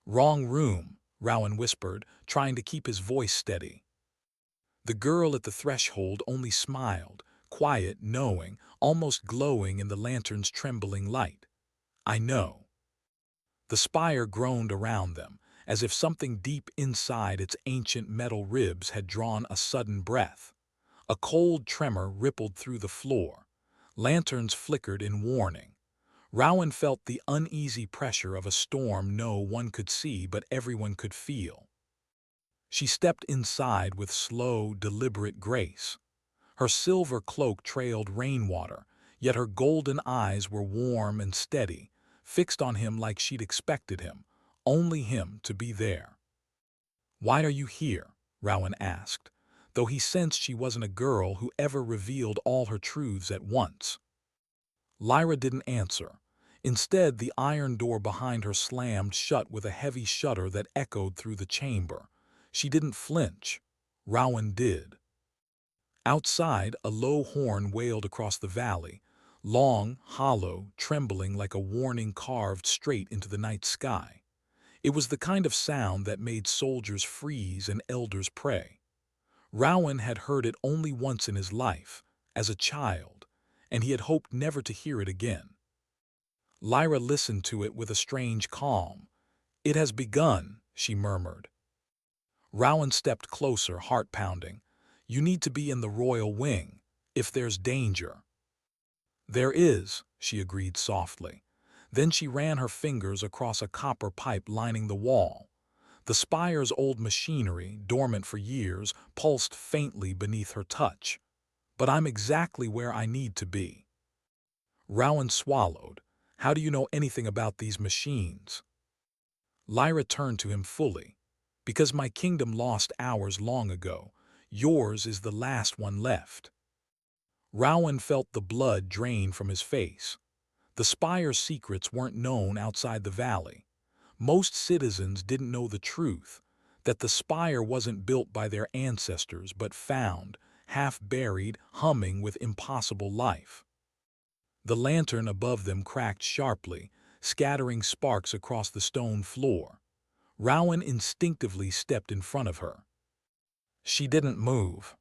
Wrong room, Rowan whispered, trying to keep his voice steady. The girl at the threshold only smiled, quiet, knowing, almost glowing in the lantern's trembling light. I know. The spire groaned around them, as if something deep inside its ancient metal ribs had drawn a sudden breath. A cold tremor rippled through the floor. Lanterns flickered in warning. Rowan felt the uneasy pressure of a storm no one could see but everyone could feel. She stepped inside with slow, deliberate grace. Her silver cloak trailed rainwater, yet her golden eyes were warm and steady, fixed on him like she'd expected him, only him to be there. "Why are you here?" Rowan asked, though he sensed she wasn't a girl who ever revealed all her truths at once. Lyra didn't answer. Instead, the iron door behind her slammed shut with a heavy shudder that echoed through the chamber. She didn't flinch. Rowan did. Outside, a low horn wailed across the valley, long, hollow, trembling like a warning carved straight into the night sky. It was the kind of sound that made soldiers freeze and elders pray. Rowan had heard it only once in his life, as a child, and he had hoped never to hear it again. Lyra listened to it with a strange calm. "It has begun," she murmured. Rowan stepped closer, heart pounding. "You need to be in the royal wing, if there's danger." "There is," she agreed softly. Then she ran her fingers across a copper pipe lining the wall. The spire's old machinery, dormant for years, pulsed faintly beneath her touch. "But I'm exactly where I need to be." Rowan swallowed. "How do you know anything about these machines?" Lyra turned to him fully. "Because my kingdom lost ours long ago. Yours is the last one left." Rowan felt the blood drain from his face. The Spire's secrets weren't known outside the valley. Most citizens didn't know the truth, that the Spire wasn't built by their ancestors but found, half-buried, humming with impossible life. The lantern above them cracked sharply, scattering sparks across the stone floor. Rowan instinctively stepped in front of her. She didn't move.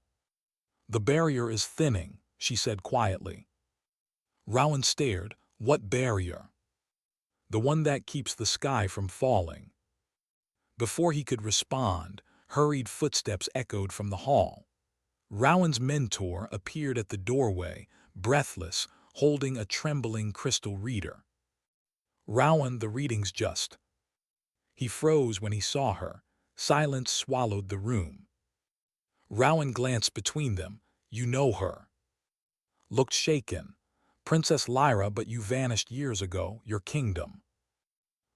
"The barrier is thinning," she said quietly. Rowan stared. "What barrier?" "The one that keeps the sky from falling." Before he could respond, hurried footsteps echoed from the hall. Rowan's mentor appeared at the doorway, breathless, holding a trembling crystal reader. "Rowan, the reading's just." He froze when he saw her. Silence swallowed the room. Rowan glanced between them. "You know her." Looked shaken. "Princess Lyra, but you vanished years ago, your kingdom."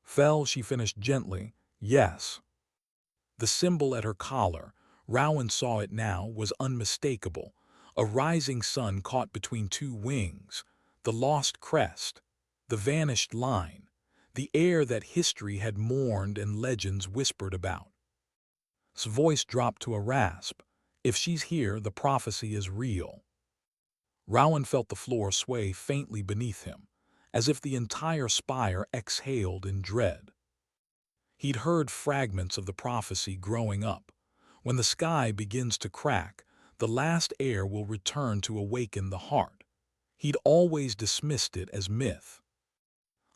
"Fell," she finished gently. "Yes." The symbol at her collar, Rowan saw it now, was unmistakable. A rising sun caught between two wings. The lost crest. The vanished line. The heir that history had mourned and legends whispered about. His voice dropped to a rasp. "If she's here, the prophecy is real." Rowan felt the floor sway faintly beneath him, as if the entire spire exhaled in dread. He'd heard fragments of the prophecy growing up. When the sky begins to crack, the last heir will return to awaken the heart. He'd always dismissed it as myth.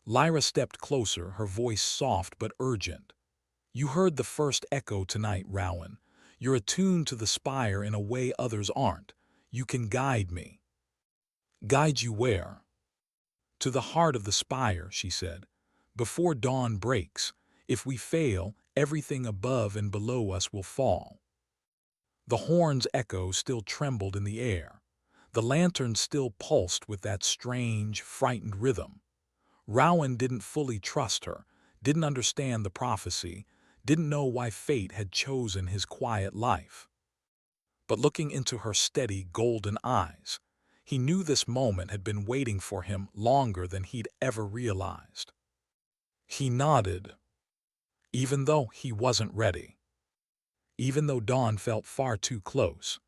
Lyra stepped closer, her voice soft but urgent. "You heard the first echo tonight, Rowan. You're attuned to the spire in a way others aren't. You can guide me." "Guide you where?" "To the heart of the spire," she said. "Before dawn breaks. If we fail, everything above and below us will fall." The horn's echo still trembled in the air. The lantern still pulsed with that strange, frightened rhythm. Rowan didn't fully trust her, didn't understand the prophecy, didn't know why fate had chosen his quiet life. But looking into her steady, golden eyes, he knew this moment had been waiting for him longer than he'd ever realized. He nodded, even though he wasn't ready. Even though dawn felt far too close.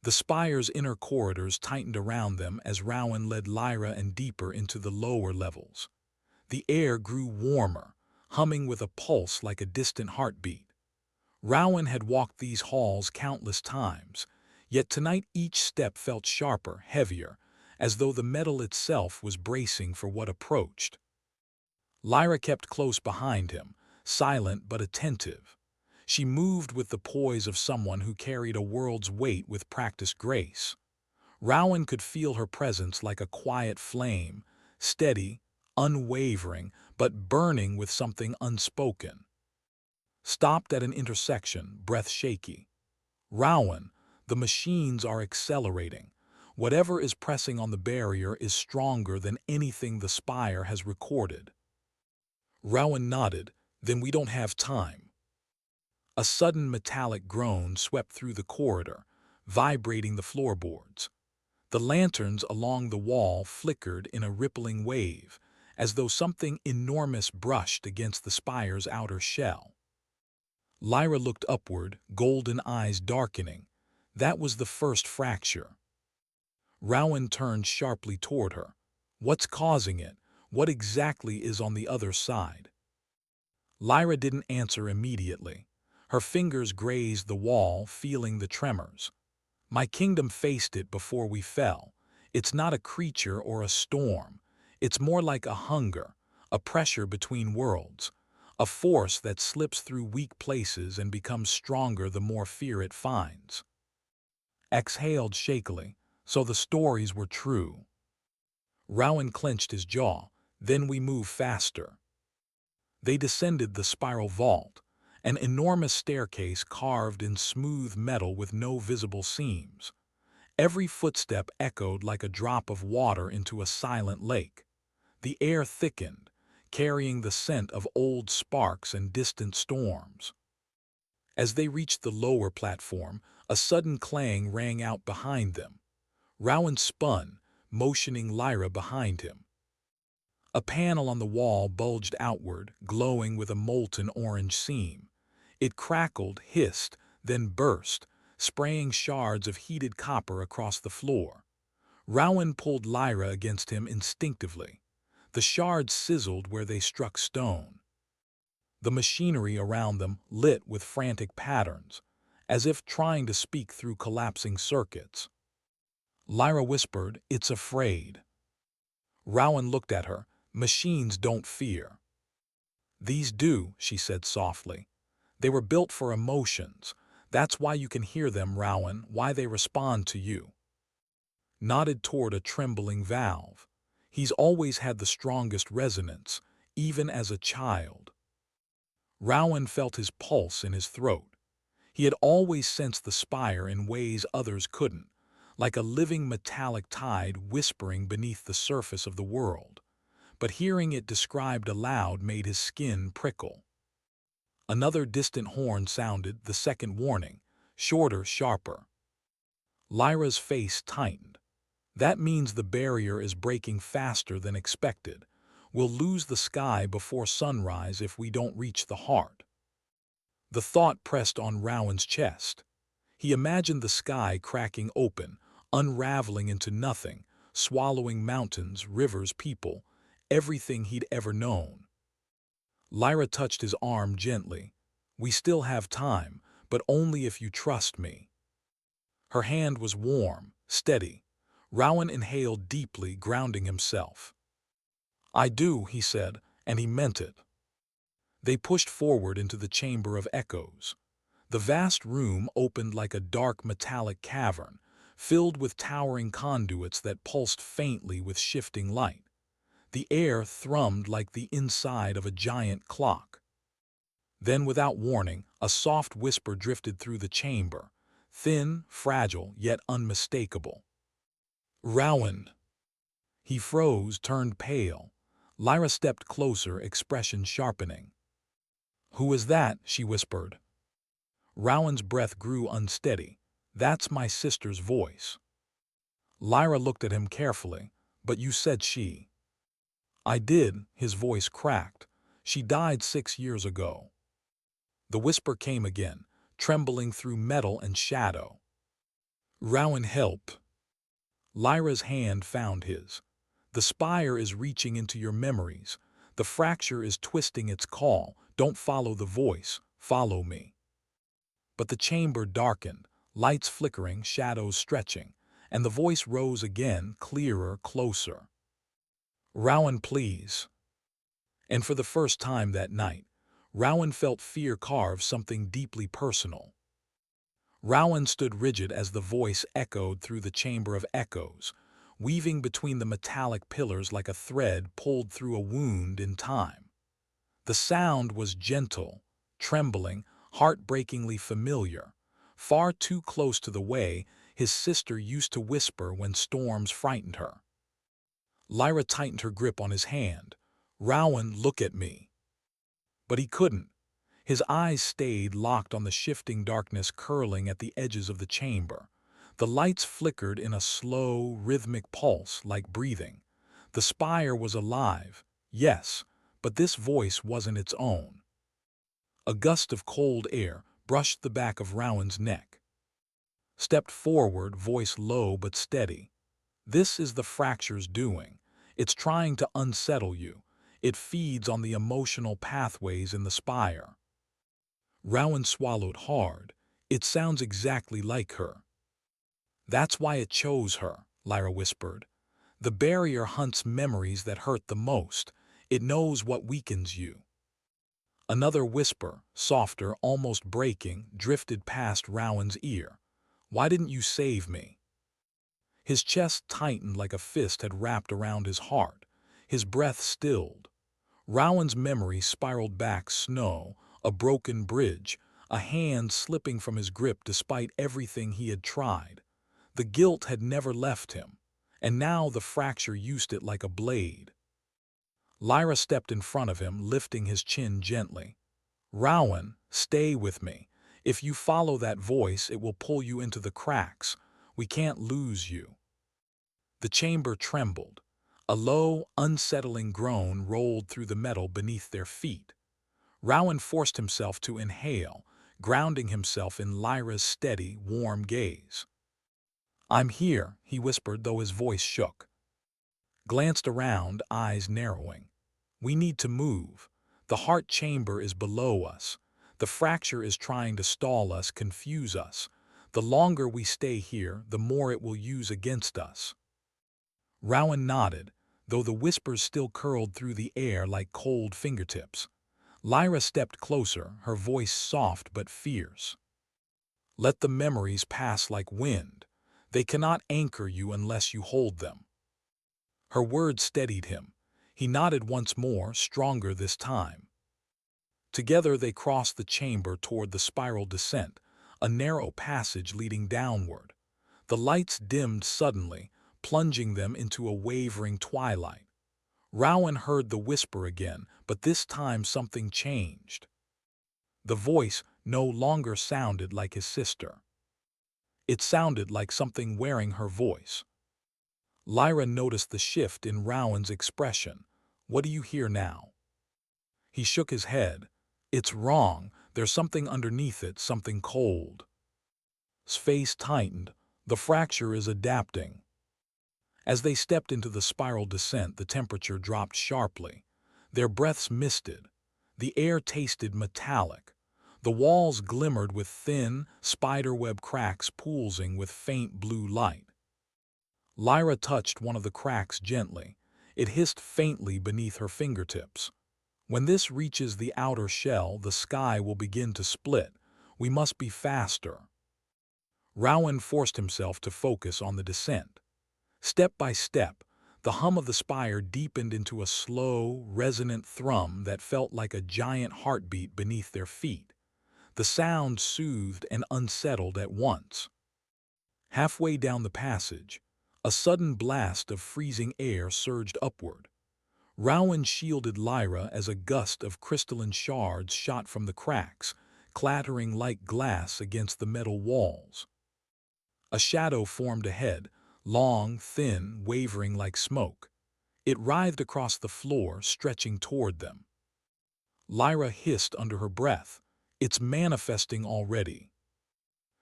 The spire's inner corridors tightened around them as Rowan led Lyra and deeper into the lower levels. The air grew warmer, humming with a pulse like a distant heartbeat. Rowan had walked these halls countless times, yet tonight each step felt sharper, heavier, as though the metal itself was bracing for what approached. Lyra kept close behind him, silent but attentive. She moved with the poise of someone who carried a world's weight with practiced grace. Rowan could feel her presence like a quiet flame, steady, unwavering, but burning with something unspoken. Stopped at an intersection, breath shaky. Rowan, the machines are accelerating. Whatever is pressing on the barrier is stronger than anything the Spire has recorded. Rowan nodded, then we don't have time. A sudden metallic groan swept through the corridor, vibrating the floorboards. The lanterns along the wall flickered in a rippling wave, as though something enormous brushed against the Spire's outer shell. Lyra looked upward, golden eyes darkening. That was the first fracture. Rowan turned sharply toward her. What's causing it? What exactly is on the other side? Lyra didn't answer immediately. Her fingers grazed the wall, feeling the tremors. My kingdom faced it before we fell. It's not a creature or a storm. It's more like a hunger, a pressure between worlds, a force that slips through weak places and becomes stronger the more fear it finds. Exhaled shakily, so the stories were true. Rowan clenched his jaw. Then we move faster. They descended the spiral vault, an enormous staircase carved in smooth metal with no visible seams. Every footstep echoed like a drop of water into a silent lake. The air thickened, carrying the scent of old sparks and distant storms. As they reached the lower platform, a sudden clang rang out behind them. Rowan spun, motioning Lyra behind him. A panel on the wall bulged outward, glowing with a molten orange seam. It crackled, hissed, then burst, spraying shards of heated copper across the floor. Rowan pulled Lyra against him instinctively. The shards sizzled where they struck stone. The machinery around them lit with frantic patterns, as if trying to speak through collapsing circuits. Lyra whispered, "It's afraid." Rowan looked at her. "Machines don't fear." "These do," she said softly. "They were built for emotions. That's why you can hear them, Rowan, why they respond to you." Nodded toward a trembling valve. "He's always had the strongest resonance, even as a child." Rowan felt his pulse in his throat. He had always sensed the Spire in ways others couldn't, like a living metallic tide whispering beneath the surface of the world. But hearing it described aloud made his skin prickle. Another distant horn sounded, the second warning, shorter, sharper. Lyra's face tightened. "That means the barrier is breaking faster than expected. We'll lose the sky before sunrise if we don't reach the heart." The thought pressed on Rowan's chest. He imagined the sky cracking open, unraveling into nothing, swallowing mountains, rivers, people, everything he'd ever known. Lyra touched his arm gently. "We still have time, but only if you trust me." Her hand was warm, steady. Rowan inhaled deeply, grounding himself. "I do," he said, and he meant it. They pushed forward into the Chamber of Echoes. The vast room opened like a dark metallic cavern, filled with towering conduits that pulsed faintly with shifting light. The air thrummed like the inside of a giant clock. Then, without warning, a soft whisper drifted through the chamber, thin, fragile, yet unmistakable. "Rowan." He froze, turned pale. Lyra stepped closer, expression sharpening. "Who is that?" she whispered. Rowan's breath grew unsteady. "That's my sister's voice." Lyra looked at him carefully. "But you said she." "I did," his voice cracked. "She died 6 years ago." The whisper came again, trembling through metal and shadow. "Rowan, help." Lyra's hand found his. "The Spire is reaching into your memories. The fracture is twisting its call. Don't follow the voice, follow me. But the chamber darkened, lights flickering, shadows stretching, and the voice rose again, clearer, closer. Rowan, please. And for the first time that night, Rowan felt fear carve something deeply personal. Rowan stood rigid as the voice echoed through the chamber of echoes, weaving between the metallic pillars like a thread pulled through a wound in time. The sound was gentle, trembling, heartbreakingly familiar, far too close to the way his sister used to whisper when storms frightened her. Lyra tightened her grip on his hand. "Rowan, look at me." But he couldn't. His eyes stayed locked on the shifting darkness curling at the edges of the chamber. The lights flickered in a slow, rhythmic pulse like breathing. The spire was alive, yes, but this voice wasn't its own. A gust of cold air brushed the back of Rowan's neck. Stepped forward, voice low but steady. "This is the fracture's doing. It's trying to unsettle you. It feeds on the emotional pathways in the spire." Rowan swallowed hard. "It sounds exactly like her." "That's why it chose her," Lyra whispered. "The barrier hunts memories that hurt the most. It knows what weakens you." Another whisper, softer, almost breaking, drifted past Rowan's ear. "Why didn't you save me?" His chest tightened like a fist had wrapped around his heart. His breath stilled. Rowan's memory spiraled back, snow, a broken bridge, a hand slipping from his grip despite everything he had tried. The guilt had never left him, and now the fracture used it like a blade. Lyra stepped in front of him, lifting his chin gently. "Rowan, stay with me. If you follow that voice, it will pull you into the cracks. We can't lose you." The chamber trembled. A low, unsettling groan rolled through the metal beneath their feet. Rowan forced himself to inhale, grounding himself in Lyra's steady, warm gaze. "I'm here," he whispered, though his voice shook. Glanced around, eyes narrowing. "We need to move. The heart chamber is below us. The fracture is trying to stall us, confuse us. The longer we stay here, the more it will use against us." Rowan nodded, though the whispers still curled through the air like cold fingertips. Lyra stepped closer, her voice soft but fierce. "Let the memories pass like wind. They cannot anchor you unless you hold them." Her words steadied him. He nodded once more, stronger this time. Together they crossed the chamber toward the spiral descent, a narrow passage leading downward. The lights dimmed suddenly, plunging them into a wavering twilight. Rowan heard the whisper again, but this time something changed. The voice no longer sounded like his sister. It sounded like something wearing her voice. Lyra noticed the shift in Rowan's expression. "What do you hear now?" He shook his head. "It's wrong. There's something underneath it, something cold." His face tightened. "The fracture is adapting." As they stepped into the spiral descent, the temperature dropped sharply. Their breaths misted. The air tasted metallic. The walls glimmered with thin, spiderweb cracks pulsing with faint blue light. Lyra touched one of the cracks gently. It hissed faintly beneath her fingertips. "When this reaches the outer shell, the sky will begin to split. We must be faster." Rowan forced himself to focus on the descent. Step by step, the hum of the spire deepened into a slow, resonant thrum that felt like a giant heartbeat beneath their feet. The sound soothed and unsettled at once. Halfway down the passage, a sudden blast of freezing air surged upward. Rowan shielded Lyra as a gust of crystalline shards shot from the cracks, clattering like glass against the metal walls. A shadow formed ahead, long, thin, wavering like smoke. It writhed across the floor, stretching toward them. Lyra hissed under her breath. "It's manifesting already."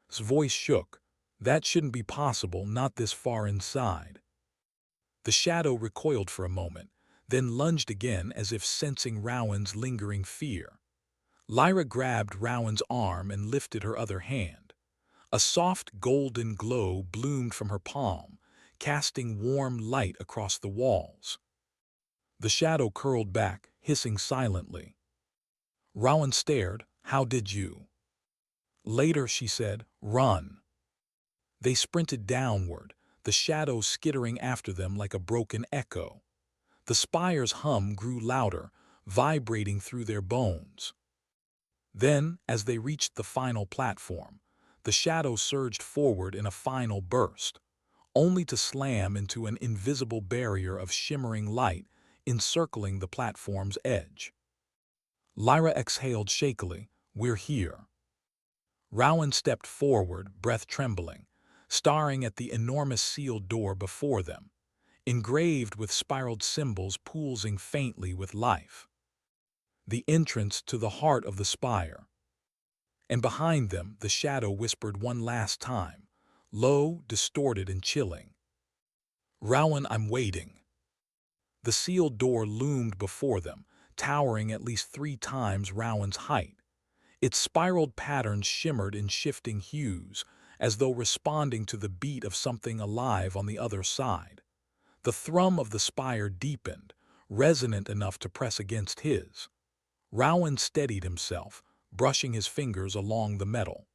His voice shook. "That shouldn't be possible, not this far inside." The shadow recoiled for a moment, then lunged again as if sensing Rowan's lingering fear. Lyra grabbed Rowan's arm and lifted her other hand. A soft golden glow bloomed from her palm, casting warm light across the walls. The shadow curled back, hissing silently. Rowan stared. "How did you?" Later she said, "Run." They sprinted downward, the shadow skittering after them like a broken echo. The spire's hum grew louder, vibrating through their bones. Then, as they reached the final platform, the shadow surged forward in a final burst, only to slam into an invisible barrier of shimmering light encircling the platform's edge. Lyra exhaled shakily. "We're here." Rowan stepped forward, breath trembling, staring at the enormous sealed door before them, engraved with spiraled symbols pulsing faintly with life. The entrance to the heart of the spire. And behind them, the shadow whispered one last time, low, distorted and chilling. "Rowan, I'm waiting." The sealed door loomed before them, towering at least 3 times Rowan's height. Its spiraled patterns shimmered in shifting hues, as though responding to the beat of something alive on the other side. The thrum of the spire deepened, resonant enough to press against his. Rowan steadied himself, brushing his fingers along the metal.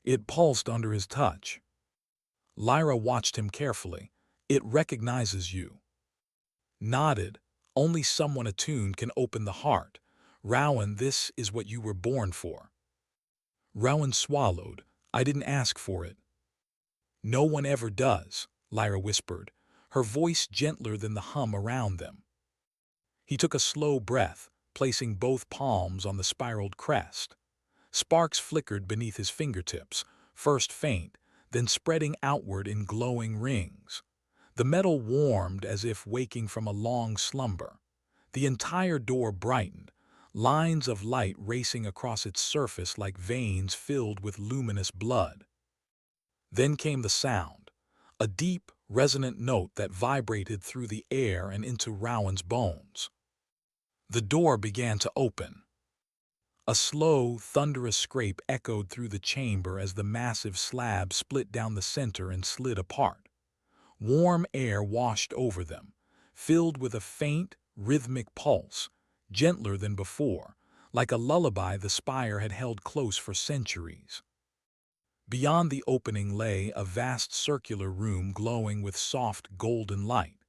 It pulsed under his touch. Lyra watched him carefully. "It recognizes you." Nodded. "Only someone attuned can open the heart. Rowan, this is what you were born for." Rowan swallowed. "I didn't ask for it." "No one ever does," Lyra whispered, her voice gentler than the hum around them. He took a slow breath, placing both palms on the spiraled crest. Sparks flickered beneath his fingertips, first faint, then spreading outward in glowing rings. The metal warmed as if waking from a long slumber. The entire door brightened, lines of light racing across its surface like veins filled with luminous blood. Then came the sound, a deep, resonant note that vibrated through the air and into Rowan's bones. The door began to open. A slow, thunderous scrape echoed through the chamber as the massive slab split down the center and slid apart. Warm air washed over them, filled with a faint, rhythmic pulse, gentler than before, like a lullaby the spire had held close for centuries. Beyond the opening lay a vast circular room glowing with soft golden light.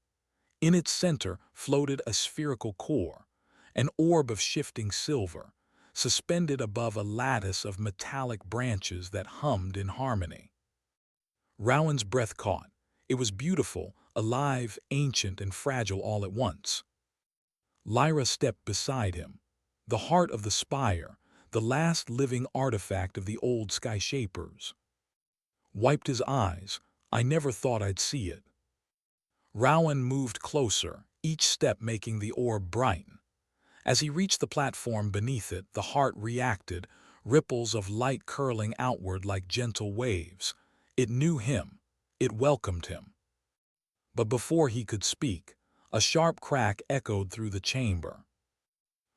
In its center floated a spherical core, an orb of shifting silver, suspended above a lattice of metallic branches that hummed in harmony. Rowan's breath caught. It was beautiful, alive, ancient, and fragile all at once. Lyra stepped beside him. The heart of the spire, the last living artifact of the old sky shapers. Wiped his eyes. "I never thought I'd see it." Rowan moved closer, each step making the orb brighten. As he reached the platform beneath it, the heart reacted, ripples of light curling outward like gentle waves. It knew him. It welcomed him. But before he could speak, a sharp crack echoed through the chamber.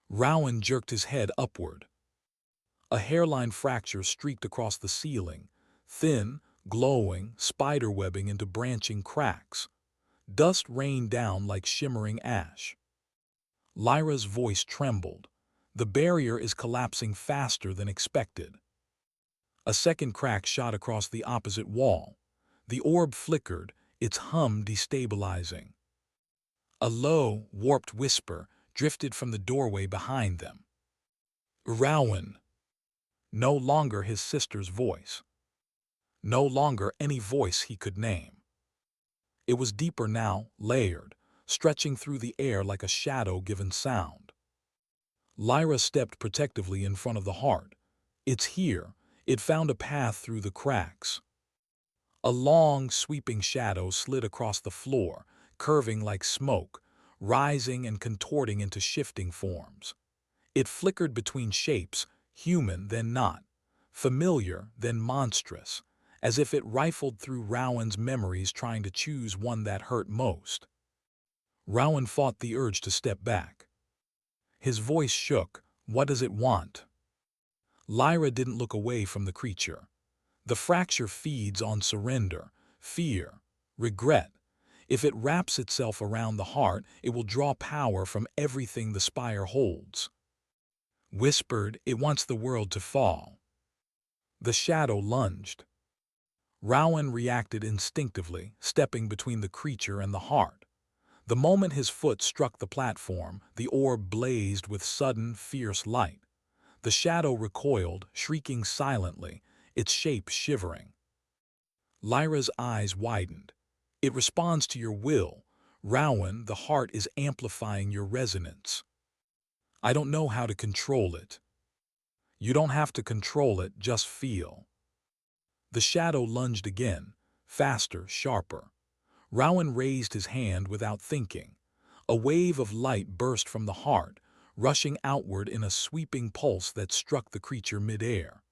Rowan jerked his head upward. A hairline fracture streaked across the ceiling, thin, glowing, spiderwebbing into branching cracks. Dust rained down like shimmering ash. Lyra's voice trembled. "The barrier is collapsing faster than expected." A second crack shot across the opposite wall. The orb flickered, its hum destabilizing. A low, warped whisper drifted from the doorway behind them. "Rowan." No longer his sister's voice. No longer any voice he could name. It was deeper now, layered, stretching through the air like a shadow-given sound. Lyra stepped protectively in front of the heart. "It's here." It found a path through the cracks. A long, sweeping shadow slid across the floor, curving like smoke, rising and contorting into shifting forms. It flickered between shapes, human then not, familiar then monstrous, as if it rifled through Rowan's memories trying to choose one that hurt most. Rowan fought the urge to step back. His voice shook. What does it want? Lyra didn't look away from the creature. The fracture feeds on surrender, fear, regret. If it wraps itself around the heart, it will draw power from everything the spire holds. Whispered, it wants the world to fall. The shadow lunged. Rowan reacted instinctively, stepping between the creature and the heart. The moment his foot struck the platform, the orb blazed with sudden, fierce light. The shadow recoiled, shrieking silently, its shape shivering. Lyra's eyes widened. It responds to your will. Rowan, the heart is amplifying your resonance. I don't know how to control it. You don't have to control it, just feel. The shadow lunged again, faster, sharper. Rowan raised his hand without thinking. A wave of light burst from the heart, rushing outward in a sweeping pulse that struck the creature midair.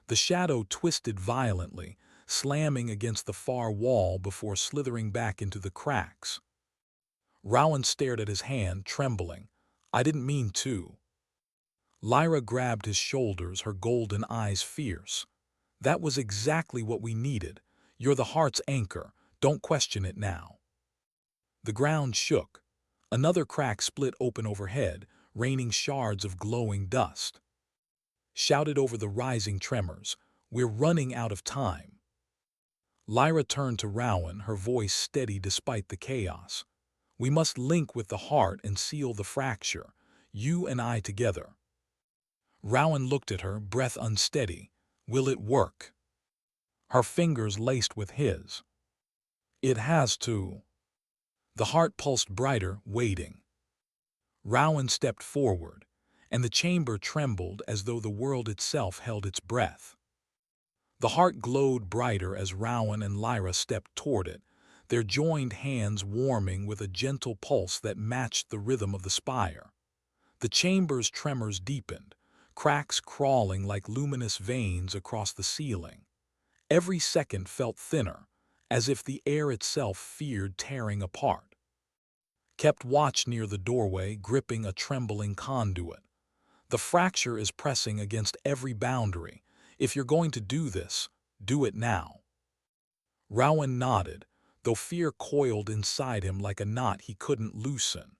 The shadow twisted violently, slamming against the far wall before slithering back into the cracks. Rowan stared at his hand, trembling. I didn't mean to. Lyra grabbed his shoulders, her golden eyes fierce. That was exactly what we needed. You're the heart's anchor. Don't question it now. The ground shook. Another crack split open overhead, raining shards of glowing dust. Shouted over the rising tremors, we're running out of time. Lyra turned to Rowan, her voice steady despite the chaos. We must link with the heart and seal the fracture, you and I together. Rowan looked at her, breath unsteady. Will it work? Her fingers laced with his. It has to. The heart pulsed brighter, waiting. Rowan stepped forward, and the chamber trembled as though the world itself held its breath. The heart glowed brighter as Rowan and Lyra stepped toward it, their joined hands warming with a gentle pulse that matched the rhythm of the spire. The chamber's tremors deepened, cracks crawling like luminous veins across the ceiling. Every second felt thinner, as if the air itself feared tearing apart. Kept watch near the doorway, gripping a trembling conduit. The fracture is pressing against every boundary. If you're going to do this, do it now. Rowan nodded, though fear coiled inside him like a knot he couldn't loosen.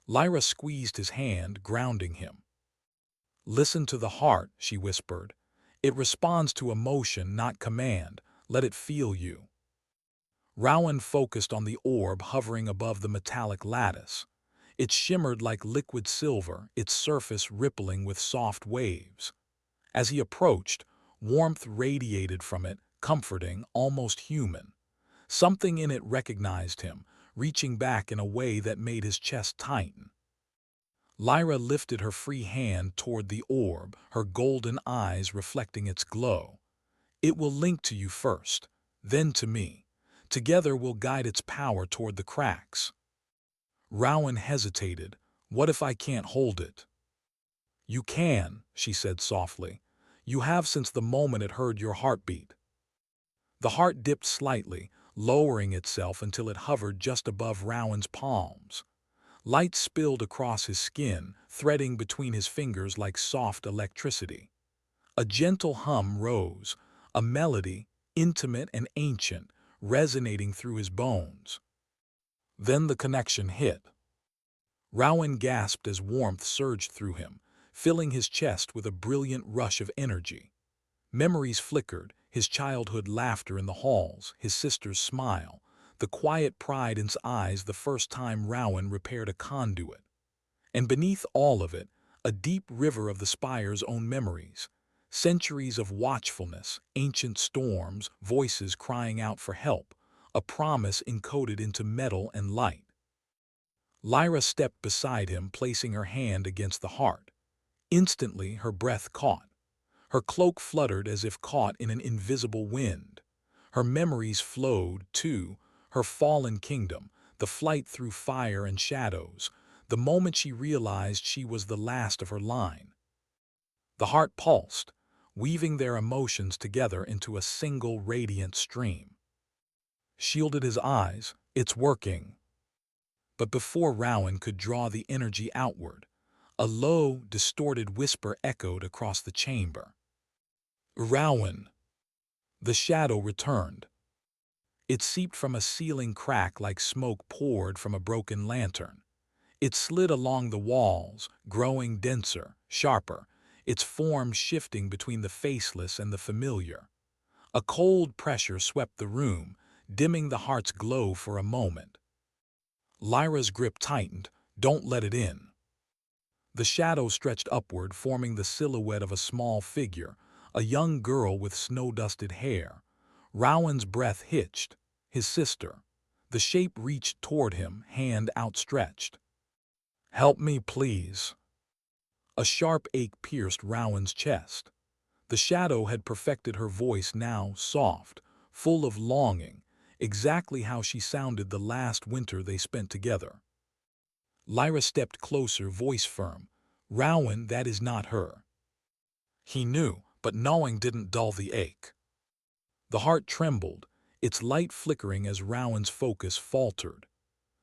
Lyra squeezed his hand, grounding him. Listen to the heart, she whispered. It responds to emotion, not command. Let it feel you. Rowan focused on the orb hovering above the metallic lattice. It shimmered like liquid silver, its surface rippling with soft waves. As he approached, warmth radiated from it, comforting, almost human. Something in it recognized him, reaching back in a way that made his chest tighten. Lyra lifted her free hand toward the orb, her golden eyes reflecting its glow. It will link to you first, then to me. Together we'll guide its power toward the cracks. Rowan hesitated. What if I can't hold it? You can, she said softly. You have since the moment it heard your heartbeat. The heart dipped slightly, lowering itself until it hovered just above Rowan's palms. Light spilled across his skin, threading between his fingers like soft electricity. A gentle hum rose, a melody, intimate and ancient, resonating through his bones. Then the connection hit. Rowan gasped as warmth surged through him, filling his chest with a brilliant rush of energy. Memories flickered, his childhood laughter in the halls, his sister's smile, the quiet pride in his eyes the first time Rowan repaired a conduit. And beneath all of it, a deep river of the spire's own memories. Centuries of watchfulness, ancient storms, voices crying out for help, a promise encoded into metal and light. Lyra stepped beside him, placing her hand against the heart. Instantly, her breath caught. Her cloak fluttered as if caught in an invisible wind. Her memories flowed, too, her fallen kingdom, the flight through fire and shadows, the moment she realized she was the last of her line. The heart pulsed, weaving their emotions together into a single radiant stream. Shielded his eyes. It's working. But before Rowan could draw the energy outward, a low, distorted whisper echoed across the chamber. Rowan! The shadow returned. It seeped from a ceiling crack like smoke poured from a broken lantern. It slid along the walls, growing denser, sharper, its form shifting between the faceless and the familiar. A cold pressure swept the room, dimming the heart's glow for a moment. Lyra's grip tightened. Don't let it in. The shadow stretched upward, forming the silhouette of a small figure, a young girl with snow-dusted hair. Rowan's breath hitched. His sister. The shape reached toward him, hand outstretched. "Help me, please." A sharp ache pierced Rowan's chest. The shadow had perfected her voice now, soft, full of longing, exactly how she sounded the last winter they spent together. Lyra stepped closer, voice firm. "Rowan, that is not her." He knew, but knowing didn't dull the ache. The heart trembled, its light flickering as Rowan's focus faltered.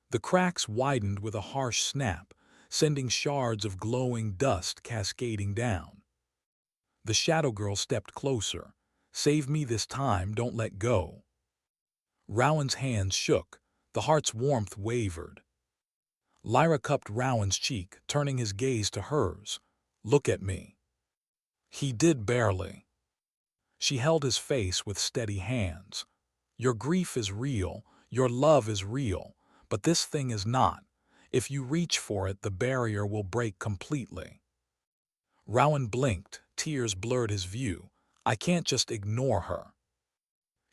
The cracks widened with a harsh snap, sending shards of glowing dust cascading down. The shadow girl stepped closer. "Save me this time, don't let go." Rowan's hands shook, the heart's warmth wavered. Lyra cupped Rowan's cheek, turning his gaze to hers. "Look at me." He did barely. She held his face with steady hands. "Your grief is real, your love is real, but this thing is not. If you reach for it, the barrier will break completely." Rowan blinked, tears blurred his view. "I can't just ignore her."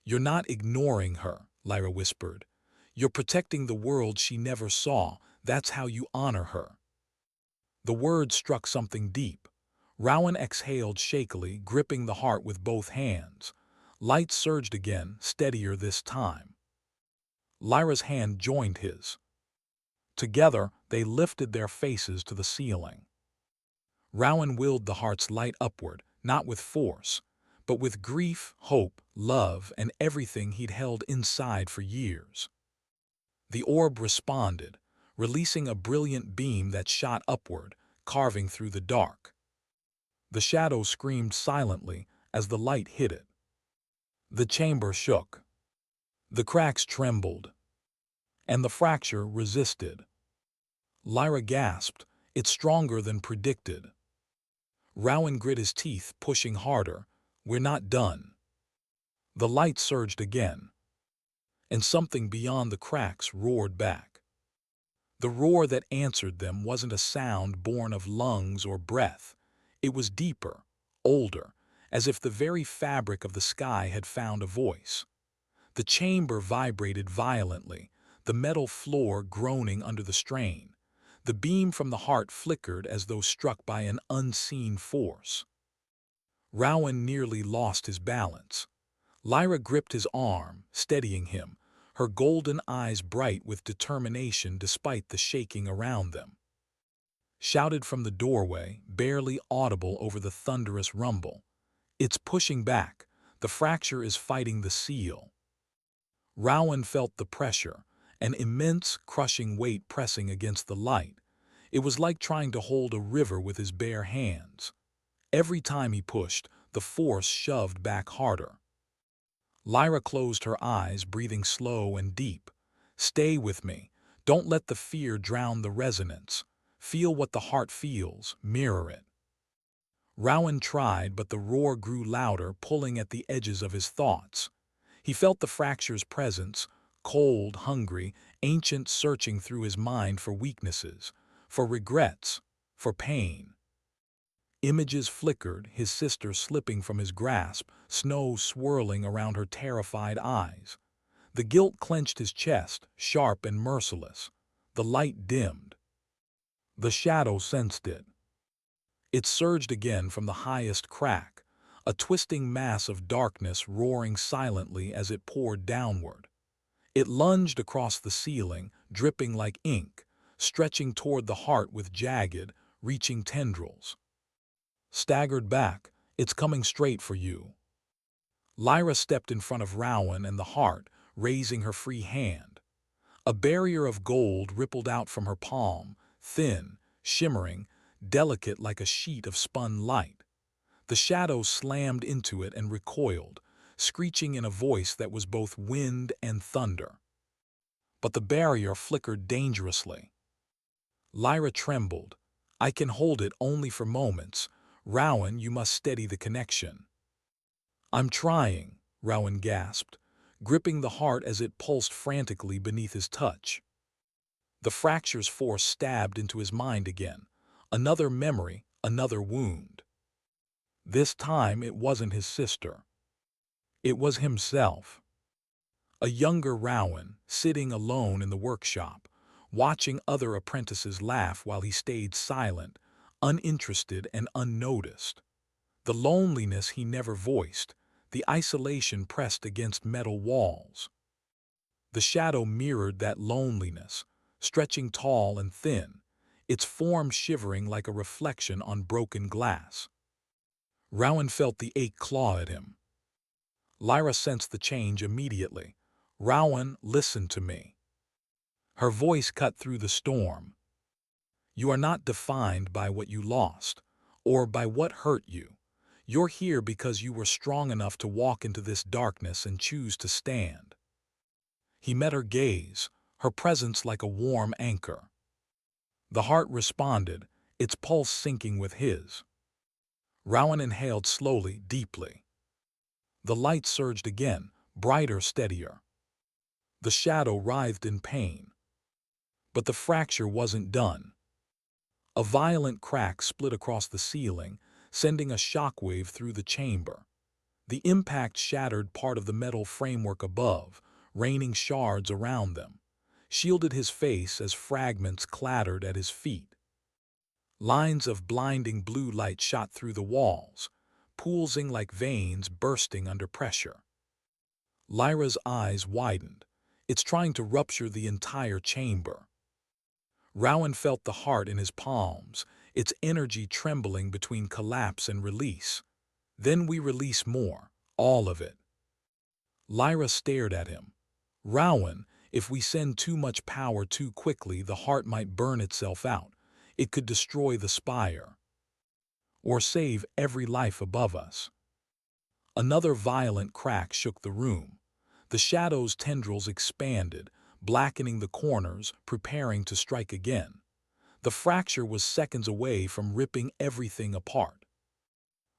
"You're not ignoring her," Lyra whispered. "You're protecting the world she never saw. That's how you honor her." The words struck something deep. Rowan exhaled shakily, gripping the heart with both hands. Light surged again, steadier this time. Lyra's hand joined his. Together, they lifted their faces to the ceiling. Rowan willed the heart's light upward, not with force, but with grief, hope, love, and everything he'd held inside for years. The orb responded, releasing a brilliant beam that shot upward, carving through the dark. The shadow screamed silently as the light hit it. The chamber shook. The cracks trembled, and the fracture resisted. Lyra gasped. "It's stronger than predicted." Rowan grit his teeth, pushing harder. "We're not done." The light surged again, and something beyond the cracks roared back. The roar that answered them wasn't a sound born of lungs or breath. It was deeper, older, as if the very fabric of the sky had found a voice. The chamber vibrated violently, the metal floor groaning under the strain. The beam from the heart flickered as though struck by an unseen force. Rowan nearly lost his balance. Lyra gripped his arm, steadying him, her golden eyes bright with determination despite the shaking around them. Shouted from the doorway, barely audible over the thunderous rumble. "It's pushing back. The fracture is fighting the seal." Rowan felt the pressure, an immense, crushing weight pressing against the light. It was like trying to hold a river with his bare hands. Every time he pushed, the force shoved back harder. Lyra closed her eyes, breathing slow and deep. "Stay with me. Don't let the fear drown the resonance. Feel what the heart feels, mirror it." Rowan tried, but the roar grew louder, pulling at the edges of his thoughts. He felt the fracture's presence, cold, hungry, ancient, searching through his mind for weaknesses, for regrets, for pain. Images flickered, his sister slipping from his grasp, snow swirling around her terrified eyes. The guilt clenched his chest, sharp and merciless. The light dimmed. The shadow sensed it. It surged again from the highest crack, a twisting mass of darkness roaring silently as it poured downward. It lunged across the ceiling, dripping like ink, stretching toward the heart with jagged, reaching tendrils. Staggered back, "It's coming straight for you." Lyra stepped in front of Rowan and the heart, raising her free hand. A barrier of gold rippled out from her palm, thin, shimmering, delicate like a sheet of spun light. The shadow slammed into it and recoiled, screeching in a voice that was both wind and thunder. But the barrier flickered dangerously. Lyra trembled. "I can hold it only for moments. Rowan, you must steady the connection." "I'm trying," Rowan gasped, gripping the heart as it pulsed frantically beneath his touch. The fracture's force stabbed into his mind again. Another memory, another wound. This time it wasn't his sister. It was himself. A younger Rowan, sitting alone in the workshop, watching other apprentices laugh while he stayed silent, uninterested and unnoticed. The loneliness he never voiced, the isolation pressed against metal walls. The shadow mirrored that loneliness, stretching tall and thin, its form shivering like a reflection on broken glass. Rowan felt the ache claw at him. Lyra sensed the change immediately. "Rowan, listen to me." Her voice cut through the storm. "You are not defined by what you lost, or by what hurt you. You're here because you were strong enough to walk into this darkness and choose to stand." He met her gaze, her presence like a warm anchor. The heart responded, its pulse syncing with his. Rowan inhaled slowly, deeply. The light surged again, brighter, steadier. The shadow writhed in pain. But the fracture wasn't done. A violent crack split across the ceiling, sending a shockwave through the chamber. The impact shattered part of the metal framework above, raining shards around them, shielded his face as fragments clattered at his feet. Lines of blinding blue light shot through the walls, pulsing like veins bursting under pressure. Lyra's eyes widened. It's trying to rupture the entire chamber. Rowan felt the heart in his palms, its energy trembling between collapse and release. "Then we release more, all of it." Lyra stared at him. "Rowan, if we send too much power too quickly, the heart might burn itself out. It could destroy the Spire. Or save every life above us." Another violent crack shook the room. The shadow's tendrils expanded, blackening the corners, preparing to strike again. The fracture was seconds away from ripping everything apart.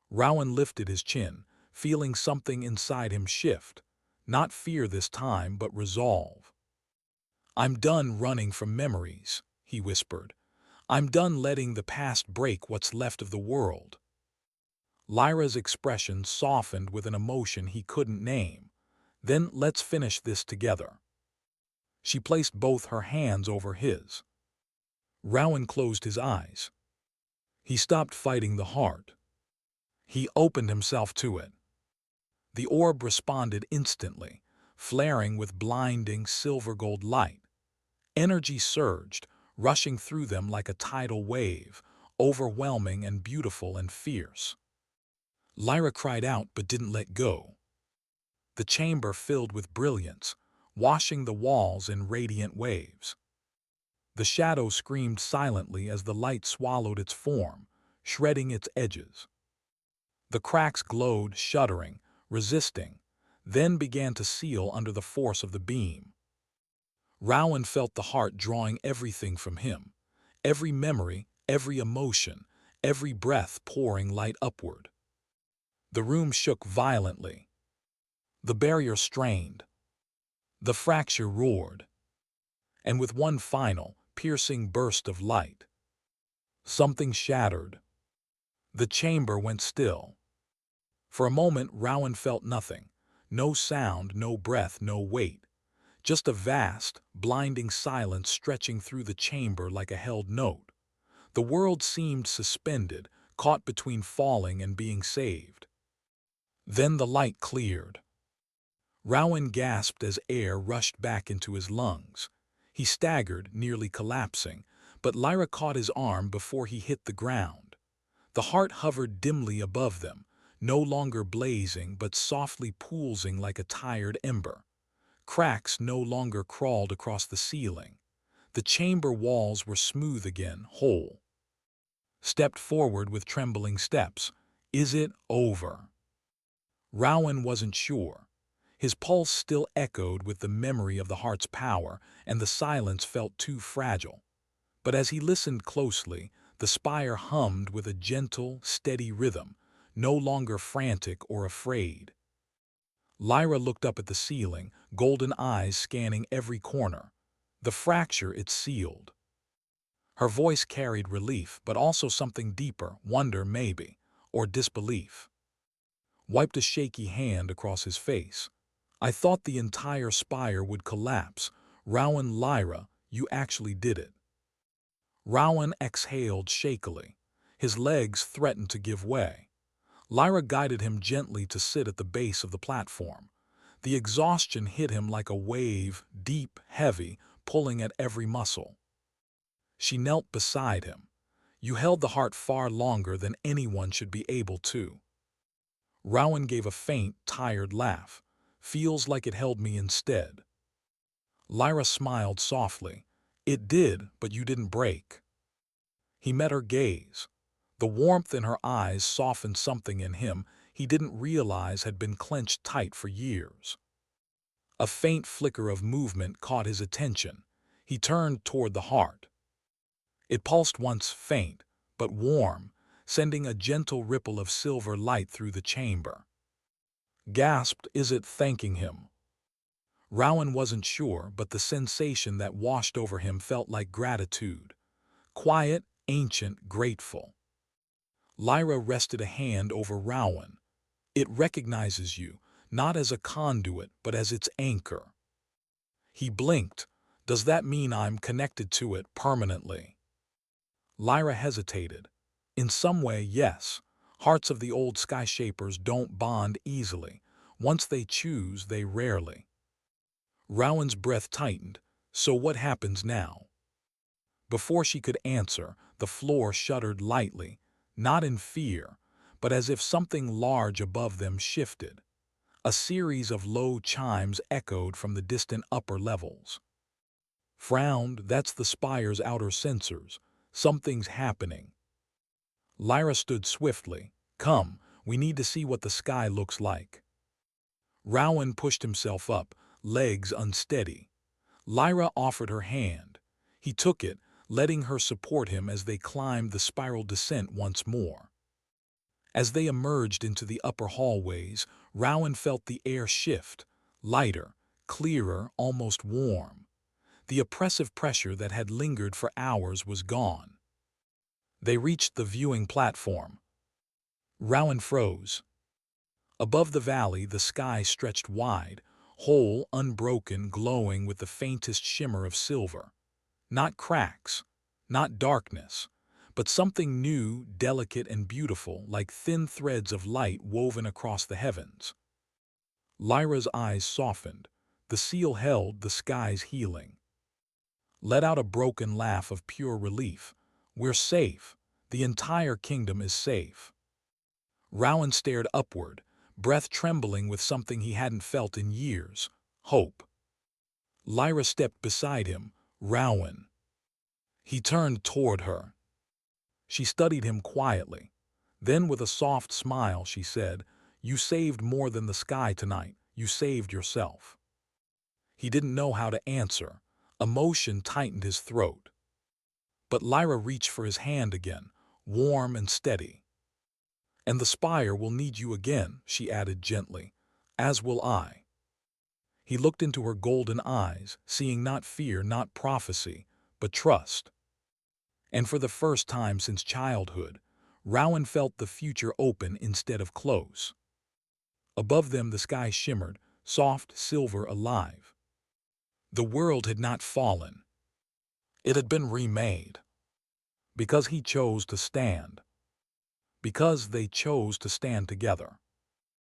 Rowan lifted his chin, feeling something inside him shift. Not fear this time, but resolve. "I'm done running from memories," he whispered. "I'm done letting the past break what's left of the world." Lyra's expression softened with an emotion he couldn't name. "Then let's finish this together." She placed both her hands over his. Rowan closed his eyes. He stopped fighting the heart. He opened himself to it. The orb responded instantly, flaring with blinding silver-gold light. Energy surged, rushing through them like a tidal wave, overwhelming and beautiful and fierce. Lyra cried out but didn't let go. The chamber filled with brilliance, washing the walls in radiant waves. The shadow screamed silently as the light swallowed its form, shredding its edges. The cracks glowed, shuddering, resisting, then began to seal under the force of the beam. Rowan felt the heart drawing everything from him, every memory, every emotion, every breath pouring light upward. The room shook violently. The barrier strained. The fracture roared. And with one final, piercing burst of light, something shattered. The chamber went still. For a moment, Rowan felt nothing. No sound, no breath, no weight. Just a vast, blinding silence stretching through the chamber like a held note. The world seemed suspended, caught between falling and being saved. Then the light cleared. Rowan gasped as air rushed back into his lungs. He staggered, nearly collapsing, but Lyra caught his arm before he hit the ground. The heart hovered dimly above them, no longer blazing but softly pulsing like a tired ember. Cracks no longer crawled across the ceiling. The chamber walls were smooth again, whole. Stepped forward with trembling steps. Is it over? Rowan wasn't sure. His pulse still echoed with the memory of the heart's power, and the silence felt too fragile. But as he listened closely, the spire hummed with a gentle, steady rhythm, no longer frantic or afraid. Lyra looked up at the ceiling, golden eyes scanning every corner. The fracture it sealed. Her voice carried relief, but also something deeper, wonder maybe, or disbelief. Wiped a shaky hand across his face. I thought the entire spire would collapse. Rowan, Lyra, you actually did it. Rowan exhaled shakily. His legs threatened to give way. Lyra guided him gently to sit at the base of the platform. The exhaustion hit him like a wave, deep, heavy, pulling at every muscle. She knelt beside him. You held the heart far longer than anyone should be able to. Rowan gave a faint, tired laugh. Feels like it held me instead. Lyra smiled softly. It did, but you didn't break. He met her gaze. The warmth in her eyes softened something in him he didn't realize had been clenched tight for years. A faint flicker of movement caught his attention. He turned toward the heart. It pulsed once faint, but warm, sending a gentle ripple of silver light through the chamber. Gasped, is it thanking him? Rowan wasn't sure, but the sensation that washed over him felt like gratitude. Quiet, ancient, grateful. Lyra rested a hand over Rowan. It recognizes you, not as a conduit, but as its anchor. He blinked. Does that mean I'm connected to it permanently? Lyra hesitated. In some way, yes. Hearts of the old skyshapers don't bond easily. Once they choose, they rarely. Rowan's breath tightened. So what happens now? Before she could answer, the floor shuddered lightly, not in fear, but as if something large above them shifted. A series of low chimes echoed from the distant upper levels. Frowned, that's the spire's outer sensors. Something's happening. Lyra stood swiftly. Come, we need to see what the sky looks like. Rowan pushed himself up, legs unsteady. Lyra offered her hand. He took it, letting her support him as they climbed the spiral descent once more. As they emerged into the upper hallways, Rowan felt the air shift, lighter, clearer, almost warm. The oppressive pressure that had lingered for hours was gone. They reached the viewing platform. Rowan froze. Above the valley, the sky stretched wide, whole, unbroken, glowing with the faintest shimmer of silver. Not cracks, not darkness, but something new, delicate, and beautiful, like thin threads of light woven across the heavens. Lyra's eyes softened. The seal held, the sky's healing. Let out a broken laugh of pure relief. We're safe. The entire kingdom is safe. Rowan stared upward, breath trembling with something he hadn't felt in years, hope. Lyra stepped beside him. Rowan. He turned toward her. She studied him quietly. Then with a soft smile she said, You saved more than the sky tonight. You saved yourself. He didn't know how to answer. Emotion tightened his throat. But Lyra reached for his hand again, warm and steady. And the spire will need you again, she added gently, as will I. He looked into her golden eyes, seeing not fear, not prophecy, but trust. And for the first time since childhood, Rowan felt the future open instead of close. Above them the sky shimmered, soft, silver, alive. The world had not fallen. It had been remade. Because he chose to stand. Because they chose to stand together.